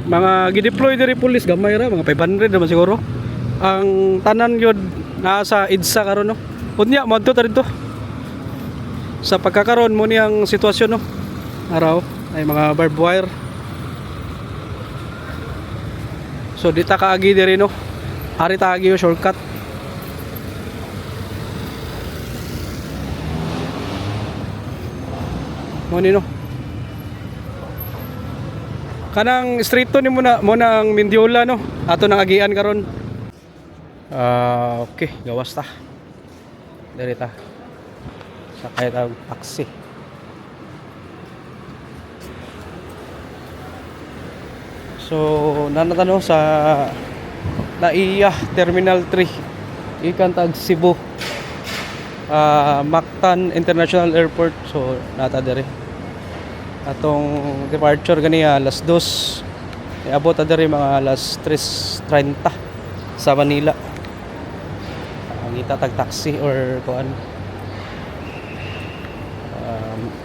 Mga gideploy diri pulis gamay ra, mga 500 naman siguro. Ang tanan yun nasa EDSA karon no. Unya mo to dito. Sa pagkakaroon mo niyang sitwasyon no. Araw ay mga barbed wire. So dita kaagi diri no. Ari taagi yung shortcut. Mo ni no. Kanang street to ni muna ang Mindiola no. Ato nang agian karon. Okay, gawas ta. Diri ta. Sakay ta taxi. So, nanatano sa Naiya Terminal 3 ikan tag Cebu. Mactan International Airport. So, nata diri. Atong departure ganiya alas 2. Abot ta diri mga alas 3:30 sa Manila. Ang itatag taxi or kuan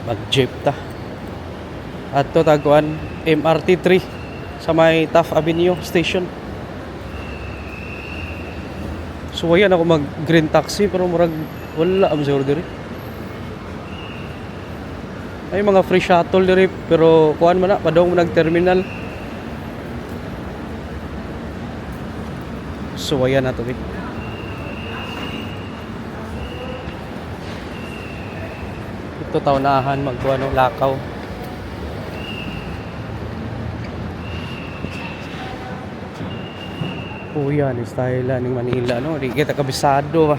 mag-jeep ta. Adto tag kuan MRT 3 sa may Taft Avenue Station. So ayan ako mag green taxi pero murag wala am siguro diri. Ay mga free shuttle diri pero kuan man na padong nag terminal. So ayan na to bi. Ito tawnahan magkuan no lakaw. Oh yan style ning Manila no di kita kabisado ba.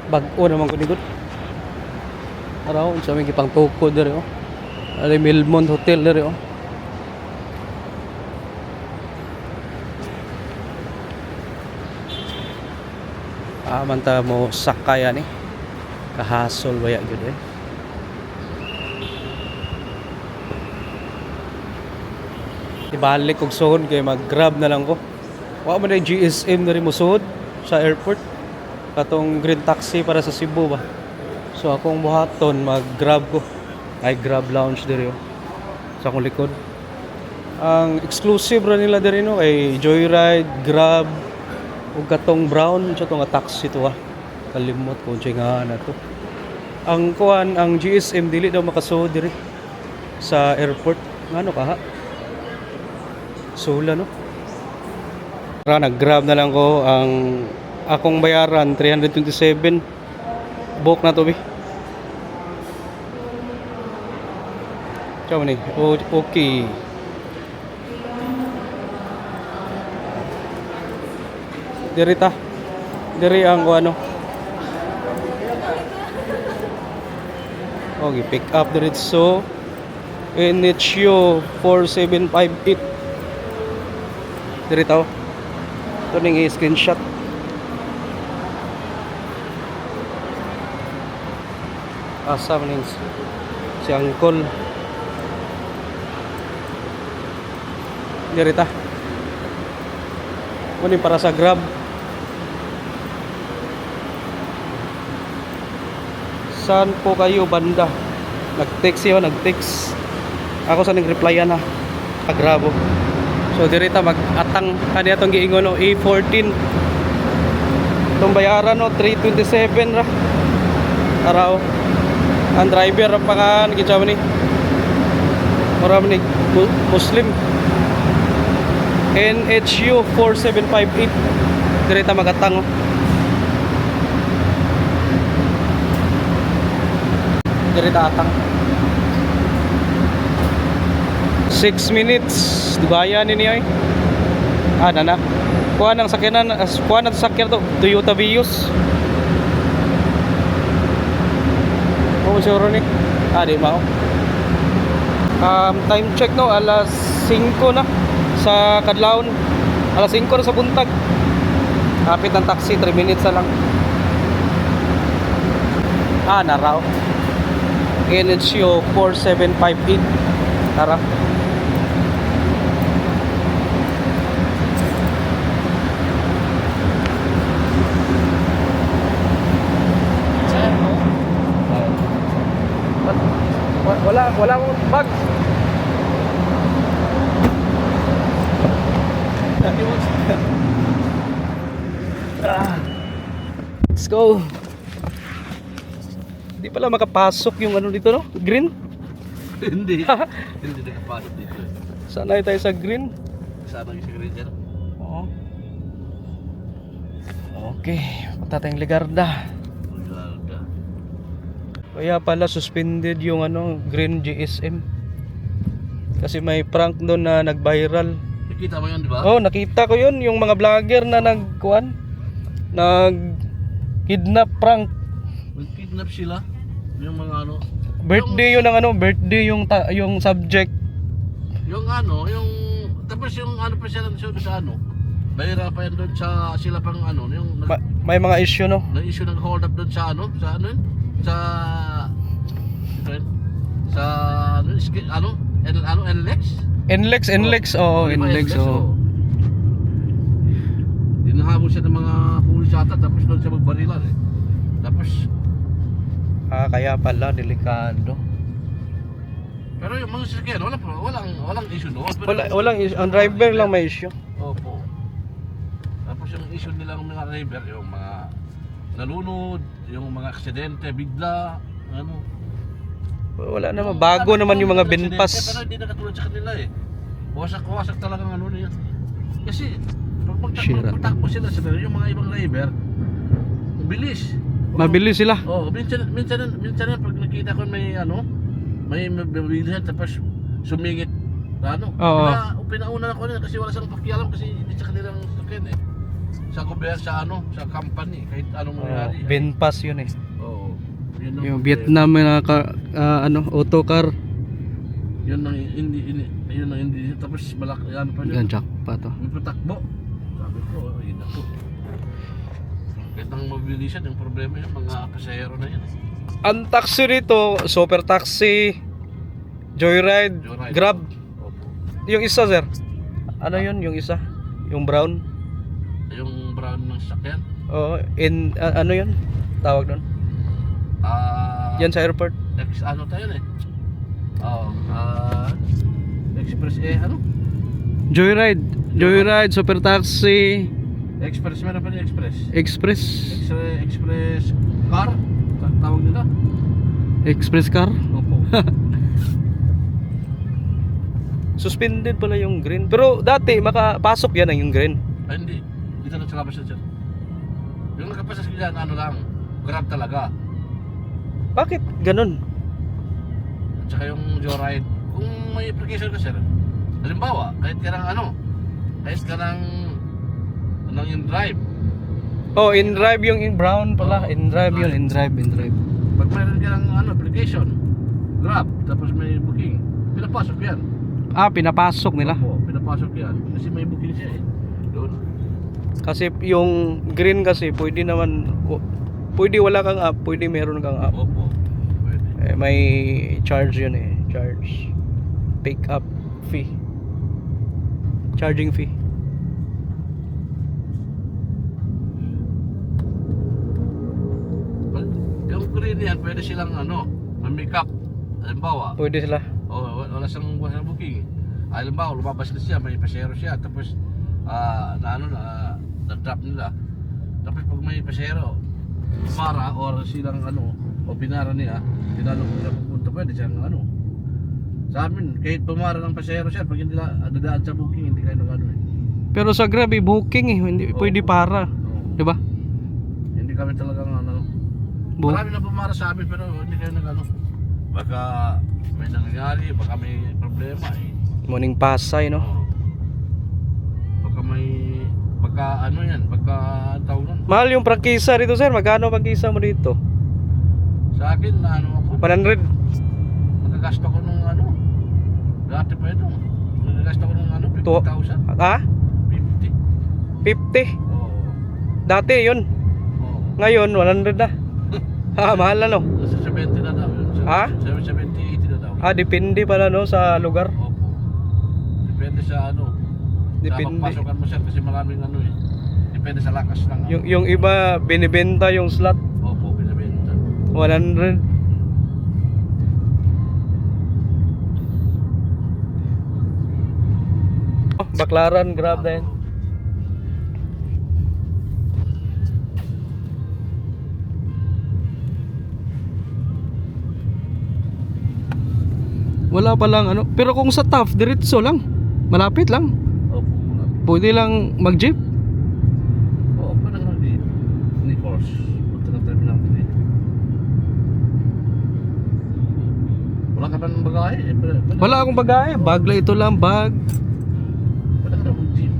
Bag-o naman ko ni gud. Araw sa may gipang toko diri oh. Ari Milmont Hotel diri oh. Manta mo sakay ani. Kahasol baya gyud eh. Ibalik og suhod kay mag-grab na lang ko. Wa man ay GSM diri mo suhod sa airport. Katong green taxi para sa Cebu ba. So akong buhaton mag-grab ko. Ay Grab lounge diri oh. Sa akong likod. Ang exclusive ra nila diri no ay Joyride, Grab ug katong brown sa tong taxi to ah. Kalimot ko nga na to. Ang kuan ang GSM dili daw makasuod diri sa airport. Ngano ka ha? Sula no. Ra nag-grab na lang ko ang akong bayaran 327. Book na to bi. Ciao ni. Okay. Diri ta. Diri ang ano. Okay, pick up diretso NHU 4758. Diri ta. Ito ning i-screenshot. Asa man si Angkol. Diri ta. Kunin para sa Grab. Saan po kayo banda? Nag-text yun, nag-text. Ako sa nag-replyan na. Agrabo. So diri ta mag-atang kani atong giingon no A14. Itong bayaran no 327 ra. Araw. Ang driver ang pangan kitsa man ni. Marami ni Muslim. NHU 4758. Diri ta mag-atang oh. Diri ta atang 6 minutes dibaya ni ay nana kuha ng sakyanan kuha ng sakyan to Toyota Vios sure ni di mao time check no alas 5 na sa kadlawon alas 5 na sa buntag kapit ng taxi 3 minutes na lang naraw NHU 4758 tara wala akong bag Let's go. Hindi pala makapasok yung ano dito, no? Green. Hindi. Hindi nakapasok dito. Sanay tayo sa green. Sana yung secretary. Oo. Okay, punta tayong Ligarda. Kaya pala suspended yung ano, green GSM. Kasi may prank doon na nag-viral. Nakita mo yun, di ba? Oh, nakita ko yun, yung mga vlogger na nag-kidnap prank. Mag-kidnap sila. Yung mga ano. Birthday yun ng ano, birthday yung subject. Yung ano, yung... Tapos yung ano pa sila sa ano. Bayra pa yan doon sa sila pang ano. Yung May mga issue, no? na-issue nag-hold up doon sa ano. Sa ano yun? Sa... Ito yun? Sa... Ano? NLEX? NLEX, oo, NLEX, oo. Dinahabol siya ng mga pulis ata, tapos doon siya magbarilan eh. Tapos... Kaya pala, delikado. Pero yung mga sasakyan, walang issue doon. Walang issue, ang driver lang may issue. Opo. Tapos yung issue nilang mga driver, yung mga nalunod, yung mga aksidente, bigla, ano. Wala naman, bago naman yung mga binpas. Pero hindi nakatulad sa kanila eh. Wasak talagang ano niya. Kasi pag magtakbo sila yung mga ibang driver, mabilis. Mabilis sila. Minsan pag nakita ko may ano, may mabilisan tapos sumingit ano. Oo. Pinauna ako nila kasi wala silang pakialam kasi hindi sa kanilang sakyan eh. Sa gobyerno, sa company, kahit anong mangyari. Binpas yun eh. Oo. Yung Vietnam na autocar. Yun ang hindi tapos malaki ano pa yun. Ganjak pa to. May patakbo. Sabi ko, yun ako. Kahit nang mabilisan yung problema yung mga pasahero na yan. Ang taxi rito, super taxi, Joyride, Grab. Opo. Yung isa, sir. Ano yun, yung isa? Yung brown? Yung brown ng sakyan. Oo, ano yun? Tawag doon? Yan sa airport. Ano tayo eh? Express ano? Joyride, super taxi, Express, meron pa rin Express. Express Car? Tawag nila? Express car. Opo. Suspended pala yung green. Pero dati makapasok yan yung green. Ay hindi. Dito na sa labas yan sir. Yung nakapasas dyan, ano lang, Grab talaga. Bakit ganun? At saka yung Joyride. Kung may application ka sir, halimbawa, kahit ka ng in-drive. Oh, in-drive yung brown pala. In-drive yun, in-drive. Pag mayroon ka ng application, Grab, tapos may booking, pinapasok yan. Pinapasok nila. Opo, pinapasok yan. Kasi may booking siya eh. Doon. Kasi yung green kasi pwede naman, pwede wala kang app, pwede meron kang app. Opo. Pwede. May charge yun eh, charge. Pick up fee. Charging fee. Yung green yan, pwede silang make up. Halimbawa, Pwede sila. wala siyang booking. Halimbawa, lumabas na siya, may pasahero siya, tapos na-drop nila. Tapos pag may pasahero, para or silang o binara niya, tinanong nila pupunta, pwede siyang sa amin, kahit pumara ng pasahero siya, pag hindi dadaan sa booking, hindi kayo eh. Pero sa Grab booking eh, hindi pwede para. Oo. 'Di ba? Hindi kami talagang marami na pumara sa amin pero hindi kayo baka may nangyayari, baka may problema eh. Morning Pasay, no? Oo. Baka tawag nun. Mahal yung prangkisa dito, sir. Magkano prangkisa mo dito? Sa akin na ako, 100. magagasto ko nung dati pa ito. Magagasto ko nung 50,000. 50. 50. Oo. Dati yun. Oo. Ngayon 100 na. Mahal na, no? Sa 70 na daw yun. Ha? 70, 80 na daw. Depende pala, no, sa lugar. Opo. Depende sa Depende. Sa pagpasokan mo sir kasi maraming depende sa lakas ng Yung iba binibenta yung slot Opo, binibenta. 100. Baklaran, Grab din. Wala pa lang ano. Pero kung sa Taft, diretso lang. Malapit lang. Opo. Pwede lang mag-jeep. Oo, pwede nga ni course. Punta ng terminal 3. Wala ka ba ng bagahe? Wala akong bagahe. Bag lang ito lang, bag. Pwede ka na mag-jeep.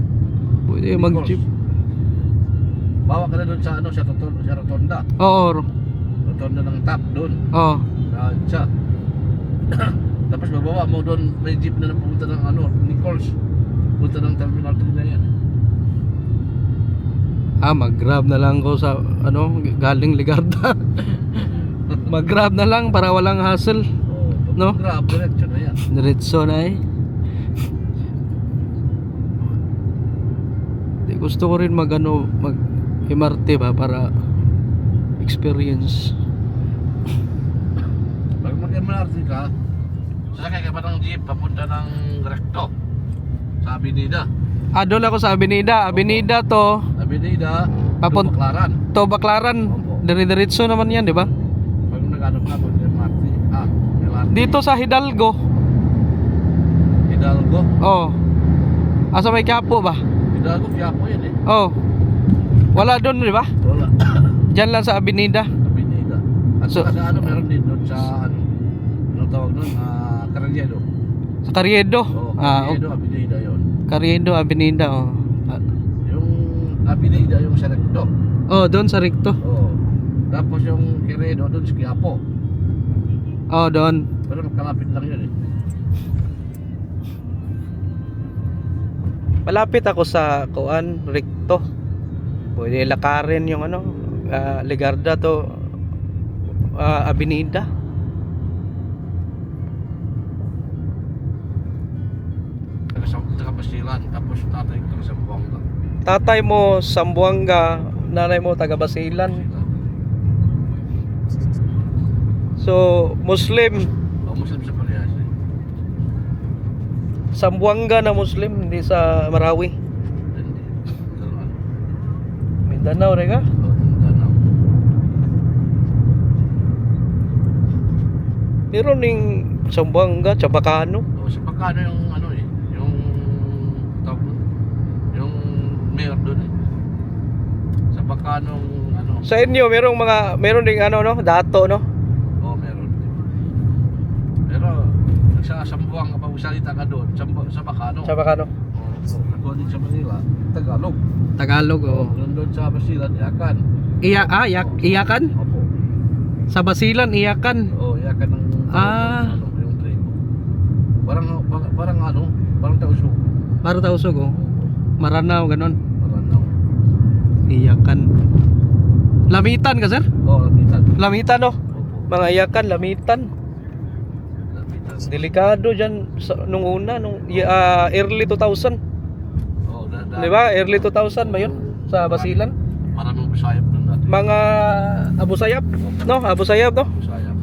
Pwede mag-jeep. Bawa ka na doon sa ano, sa rotonda. Oo. Rotonda ng top doon. Oo. Sa tapos mabawa mo doon, may jeep na pupunta ng ano, Nichols. Punta ng terminal 3 na yan. Mag-grab na lang ko sa ano, galing Ligarda. Mag-grab na lang para walang hassle. Oh, No? Grab, diretso na yan. Diretso na eh. Gusto ko rin mag MRT ba para experience. Pag mag-MRT ka, sasakay ka pa ng jeep papunta ng Recto sa Avenida. Doon ako sa Avenida. Avenida to Papunta Baklaran. Baclaran. Opo. Dire-diretso naman yan, di ba? Pag nag-ano ka, mag-MRT. MRT. Dito sa Hidalgo. Hidalgo. Oh. Asa may Quiapo ba? Hidalgo, Quiapo yan eh. Oh. Wala doon, di ba? Wala. Diyan lang sa Avenida. Avenida. At So- saka ano, meron din doon sa ano, anong tawag doon? Carriedo. Sa Carriedo. Oo, Ah, Carriedo, Avenida yun. Carriedo Avenida. Oh. Yung Avenida yung sa Recto. Oh, doon sa Recto. Oo. Tapos yung Carriedo doon sa Quiapo. Oh, doon. Pero magkalapit lang yun eh. Malapit ako sa Kuan, Recto. Pwede lakarin yung ano, Ligarda to Avenida. Taga Basilan, tapos tatay ko taga Zamboanga. Tatay mo Zamboanga, nanay mo taga Basilan. So, Muslim. O, Muslim sa parehas eh. Zamboanga na Muslim, hindi sa Marawi. Hindi. Ano? Mindanao rin ka? O, Mindanao. Pero ning Zamboanga, Chabacano. O, sa pagkano yung ano eh, yung tawag doon? Yung mayor doon eh. Sa pagkanong ano, Sa inyo, meron ding ano, no? Dato, no? o meron. Pero, sa Zamboanga pa salita ka doon, sa Bacano. Chabacano. O, din sa Manila, Tagalog. Tagalog, O, oh. doon sa Basilan, Iyakan. Iyakan? Opo. Sa Basilan, Iyakan. Oo, Iyakan ng Ah. ano, yung tribo. Parang ano, parang tausog. Para tausog, oh. Maranao, ganon. Parang ano. Iyakan. Lamitan ka, sir? Oo, lamitan. Lamitan, no? Opo. Mga iyakan, lamitan. Lamitan. Delikado dyan nung una, early 2000. Oo, Di ba? Early 2000 ba yun? Sa Basilan? Maraming Bisayap nun dati. Mga Abu Sayyaf, no? Abu Sayyaf, no? Bisayap.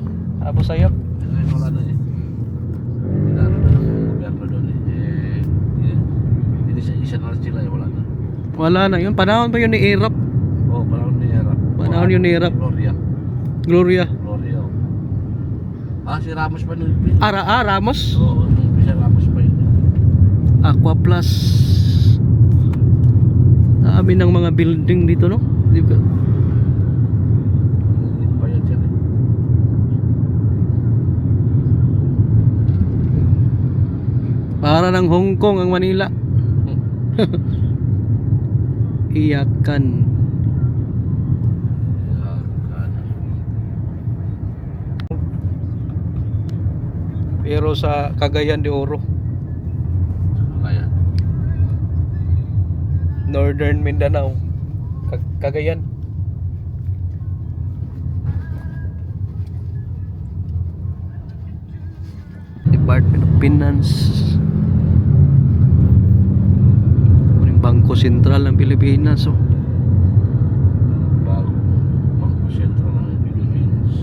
Abu Sayyaf. Ngayon wala na eh. Pinaro na ng gobyerno doon eh. Isa na sila eh, wala na. Wala na yun. Panahon pa yun ni Irap. Oo, panahon ni Erap. Panahon yun ni Erap. Gloria. Gloria. Gloria. Si Ramos pa nun. Ramos. Oo, nung si Ramos pa yun. Aqua Plus. Dami ng mga building dito, no? Di ba? Hindi pa yan siya eh. Para ng Hong Kong ang Manila. Iyakan. Pero sa Cagayan de Oro, Kaya. Northern Mindanao, Cagayan. Department of Finance. Yung Bangko Sentral ng Pilipinas, oh. Bago Bangko Sentral ng Philippines.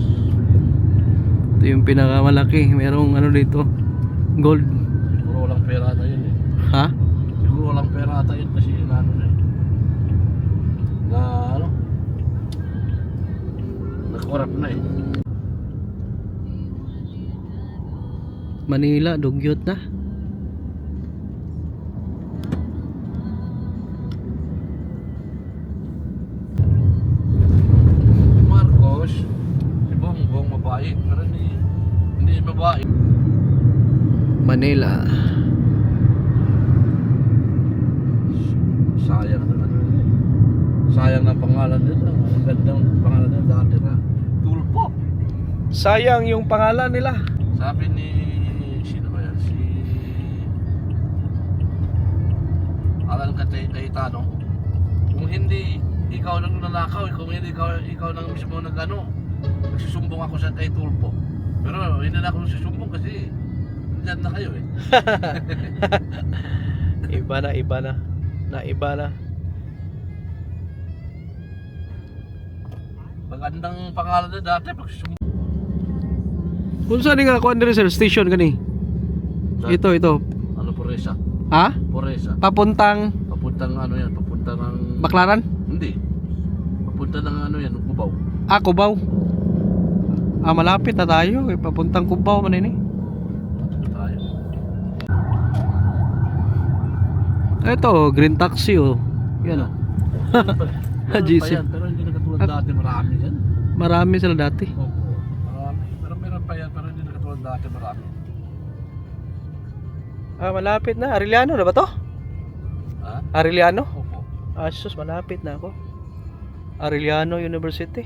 Ito yung pinakamalaki. Merong ano dito, gold. Siguro walang pera ata yun eh. Ha? Siguro walang pera ata yun kasi ano na eh. Na ano? Nag-corrupt na eh. Manila, dugyot na. Marcos, si Bongbong mabait, pero hindi mabait. Manila. Sayang na ano. Sayang na pangalan nila. Ang gandang pangalan nila dati na Tulpo. Sayang yung pangalan nila. Sabi ni sino ba yan? Si Alan Cayetano. Kung hindi ikaw nang nanakaw, kung hindi ikaw nang mismo nagano, nagsusumbong ako sa kay Tulpo. Pero hindi na ako nagsusumbong kasi nandiyan na kayo eh. Iba na. Naiba na. Magandang pangalan na dati pagsusumbong. Kung saan nga ako Andre sir, station kani? Ito. Ano Poresa? Ha? Poresa. Papuntang Papuntang ano yan, papunta ng Baklaran? hindi. Papunta ng ano yan, Cubao. Ah, Cubao. Ah, malapit na tayo. Papuntang Cubao man ini. Tayo. Ito, green taxi oh. Yan oh. Meron GC. pa yan, pero hindi na katulad dati, marami yan. Marami sila dati. Opo, marami. Pero meron pa yan, pero hindi na katulad dati, marami. Ah, malapit na. Arellano na ba to? Ha? Arellano? Opo. Ah, sus, malapit na ako. Arellano University.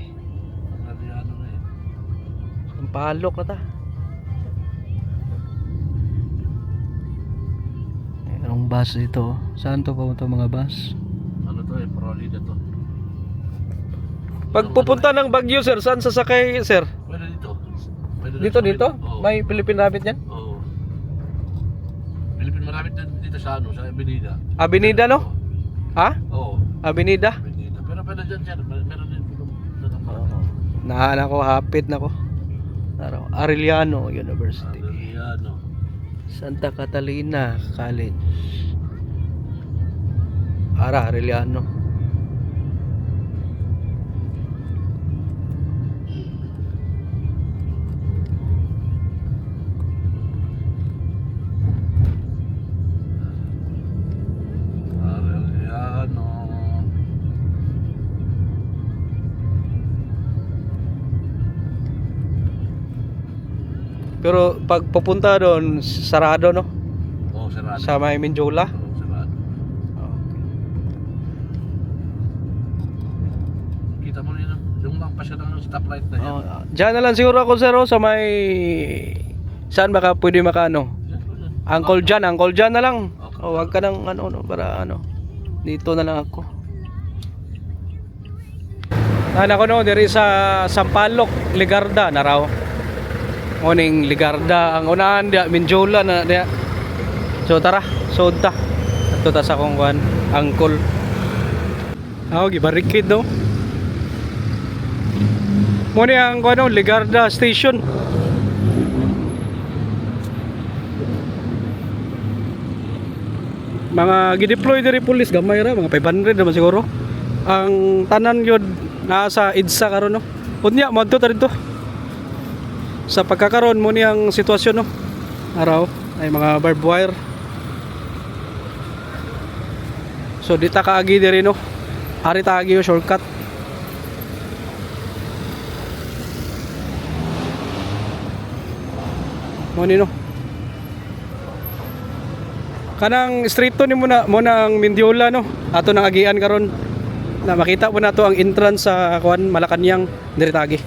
Ano na yun. Ang palok na ta. Anong bus dito? Saan to pa ito mga bus? Ano to eh, Prolida to. Pag pupunta ng Baguio sir, saan sasakay sir? Pwede dito. Pwede Dito? Oo. May Philippine Rabbit yan? Oo. Philippine marami dito sa ano, sa Avenida. Avenida no? Ha? Oo. Avenida? Avenida. Pero pwede dyan siya, meron din doon ang marami. Nahan ako, hapit na ko. Arellano University. Ano. Santa Catalina College. Arellano. Arellano. Pero pag pupunta doon, sarado no? Oo, sarado. Sa may Mindiola. Oo, sarado. Kita mo rin yung lang pa siya ng stoplight na yan. Diyan na lang siguro ako sir oh, sa may saan baka pwede makano? Yan. Uncle John na lang. Okay. O wag ka nang ano para ano. Dito na lang ako. Ako no, diri sa Sampaloc, Ligarda na raw. Morning Ligarda ang unahan dia Mindiola na dia. So tara, soda. Ato ta sa akong kuan, angkol. Gibarikid no. Mo ni ang kuan no, Ligarda station. Mga gideploy diri police gamay ra, mga 500 naman siguro. Ang tanan yun nasa EDSA karon no. Unya mo ta dito. Sa pagkakaroon mo niyang sitwasyon no. Araw ay mga barbed wire. So dita kaagi diri no. Ari taagi yo shortcut. Mo ni no. Kanang street to ni mo na ang Mindiola no. Ato nang agian karon. Na makita mo na to ang entrance sa kuan Malacañang diri taagi.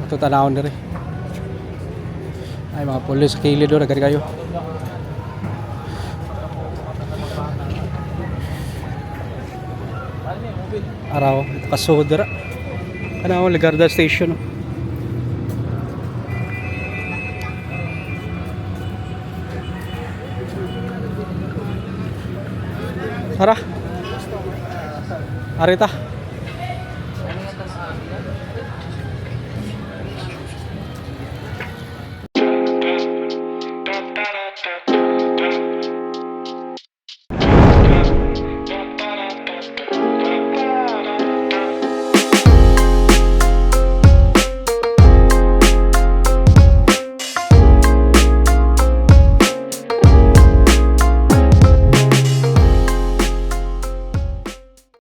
Ito tanawon diri. Ay mga pulis sa kilid do nagkari kayo. Araw, ito kasod dira. Kanawon Ligarda station. Tara. Arita.